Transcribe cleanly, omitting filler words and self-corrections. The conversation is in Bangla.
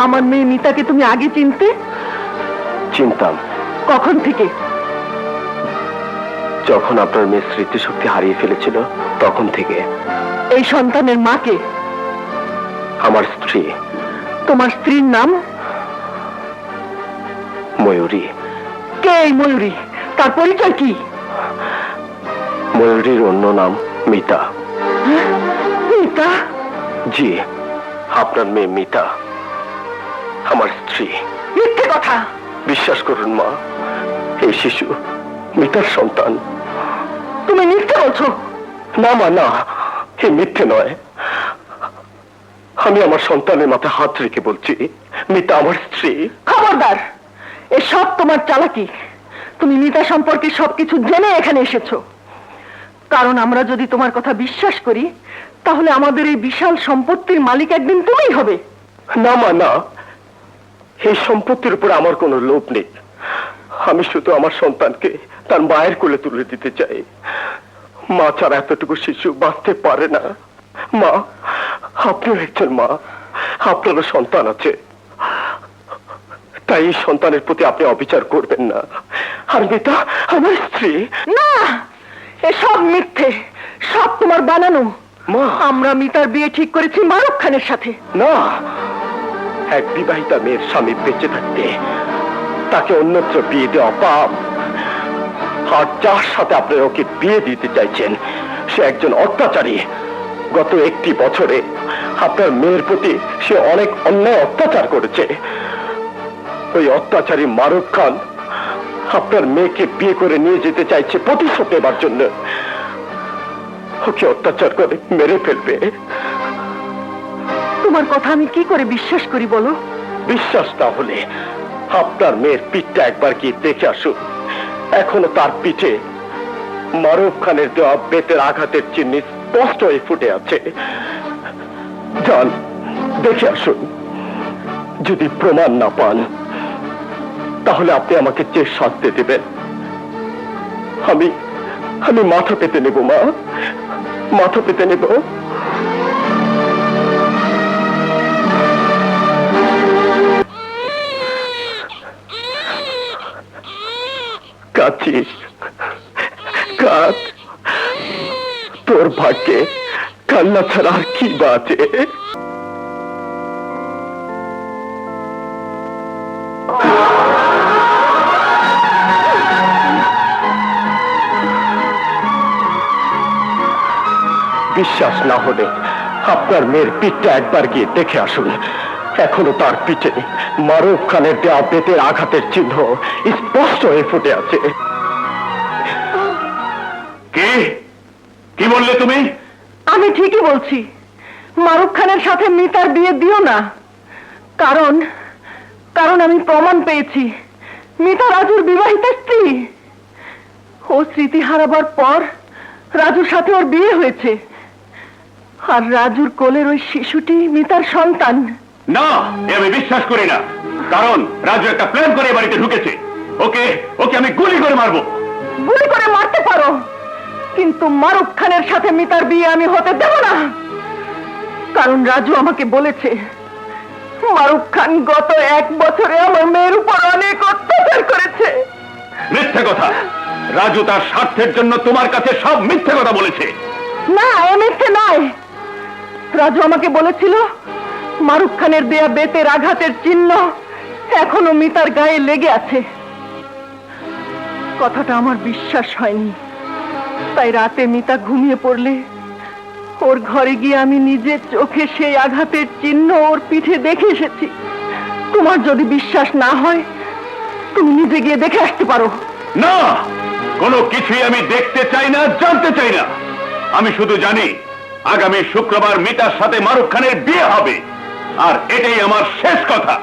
আমার মেয়ে মিতাকে তুমি আগে চিনতে? চিনতাম। কখন থেকে? যখন আপনার মেয়ে স্মৃতিশক্তি হারিয়ে ফেলেছিল তখন থেকে। এই সন্তানের মাকে? আমার স্ত্রী। তোমার স্ত্রীর নাম? ময়ূরী। কে এই ময়ূরী? তার পরিচয় কি? ময়ূরীর অন্য নাম মিতা। মিতা? জি, আপনার মেয়ে মিতা আমার স্ত্রী। মিথ্যে কথা। বিশ্বাস করুন মা, এই শিশু মিতার সন্তান। তুমি মিথ্যে বলছো? না মা, না, এ মিথ্যে নয়। আমি আমার সন্তানের মাথায় হাত রেখে বলছি, মিতা আমার স্ত্রী। খবরদার, এসব তোমার চালাকি। তুমি মিতা সম্পর্কে সবকিছু জেনে এখানে এসেছো। কারণ আমরা যদি তোমার কথা বিশ্বাস করি, তাহলে আমাদের এই বিশাল সম্পত্তির মালিক একদিন তুমিই হবে। না মা, না, এই সম্পত্তির উপর আমার কোনো লোভ নেই। আমি শুধু আমার সন্তানকে তার মায়ের কোলে তুলে দিতে চাই। মা ছাড়া এতটুকু শিশু বাঁচতে পারে না। মা, আপনিও একজন মা, আপনারও সন্তান আছে, তাই এই সন্তানের প্রতি আপনি অবিচার করবেন না। আর মিতা আমার স্ত্রী। না, এসব মিথ্যে, সব তোমার বানানো। মা, আমরা মিতার বিয়ে ঠিক করেছি মারুফ খানের সাথে। না, এক বিবাহিতা মেয়ের স্বামী বেঁচে থাকতে তাকে অন্যত্র বিয়ে দেওয়া পাপ। আর যার সাথে আপনি ওকে বিয়ে দিতে চাইছেন সে একজন অত্যাচারী। গত একটি বছরে আপনার মেয়ের প্রতি সে অনেক অন্যায় অত্যাচার করেছে। ওই অত্যাচারী মারুফ খান আপনার মেয়েকে বিয়ে করে নিয়ে যেতে চাইছে প্রতিশোধ নেবার জন্য। ওকে অত্যাচার করে মেরে ফেলবে। তোমার কথা আমি কি করে বিশ্বাস করি বলো? বিশ্বাস না হলে আপনার মেয়ের পিঠটা একবার কি দেখে আসুন। এখনো তার পিঠে মারুফ খানের দেওয়া বেতের আঘাতের চিহ্ন স্পষ্ট হয়ে ফুটে আছে। যান, দেখে আসুন। যদি প্রমাণ না পান তাহলে আপনি আমাকে যে শাস্তি দেবেন আমি আমি মাথা পেতে নেব মা, মাথা পেতে নেব। কাঁদছিস? কাঁদ, তোর ভাগ্যে কান্না ছাড়া আর কি বাঁচে? বিশ্বাস না হলে আপনার মেয়ের পিঠটা একবার গিয়ে দেখে আসুন। এখনো তার পিঠে মারুফ খানের দেওয়া বেতের আঘাতের চিহ্ন স্পষ্ট হয়ে ফুটে আছে। কি কি বললে তুমি? আমি ঠিকই বলছি, মারুফ খানের সাথে মিতার বিয়ে দিও না। কারণ কারণ আমি প্রমাণ পেয়েছি মিতা রাজুর বিবাহিতা স্ত্রী। ও স্মৃতি হারাবার পর রাজুর সাথে ওর বিয়ে হয়েছে, আর রাজুর কোলের ওই শিশুটি মিতার সন্তান। না, আমি বিশ্বাস করি না। কারণ রাজু একটা প্ল্যান করে বাড়িতে ঢুকেছে। ওকে ওকে আমি গুলি করে মারবো। গুলি করে মারতে পারো, কিন্তু মারুফ খানের সাথে মিতার বিয়ে আমি হতে দেব না। কারণ রাজু আমাকে বলেছে মারুফ খান গত 1 বছরে আমার মেয়ের উপর অনেক অত্যাচার করেছে। মিথ্যে কথা। রাজু তার স্বার্থের জন্য তোমার কাছে সব মিথ্যে কথা বলেছে। না, এ মিথ্যে নয়। রাজু আমাকে বলেছিল মারুফ খানের দেয়া বেতের আঘাতের চিহ্ন এখনো মিতার গায়ে লেগে আছে। কথাটা আমার বিশ্বাস হয়নি, তাই রাতে মিতা ঘুমিয়ে পড়লে ওর ঘরে গিয়ে আমি নিজের চোখে সেই আঘাতের চিহ্ন ওর পিঠে দেখে এসেছি। তোমার যদি বিশ্বাস না হয় তুমি নিজে গিয়ে দেখে আসতে পারো। না, কোনো কিছুই আমি দেখতে চাই না, জানতে চাই না। আমি শুধু জানি আগামী শুক্রবার মিতার সাথে মারুফ খানের বিয়ে হবে, আর এটাই আমার শেষ কথা।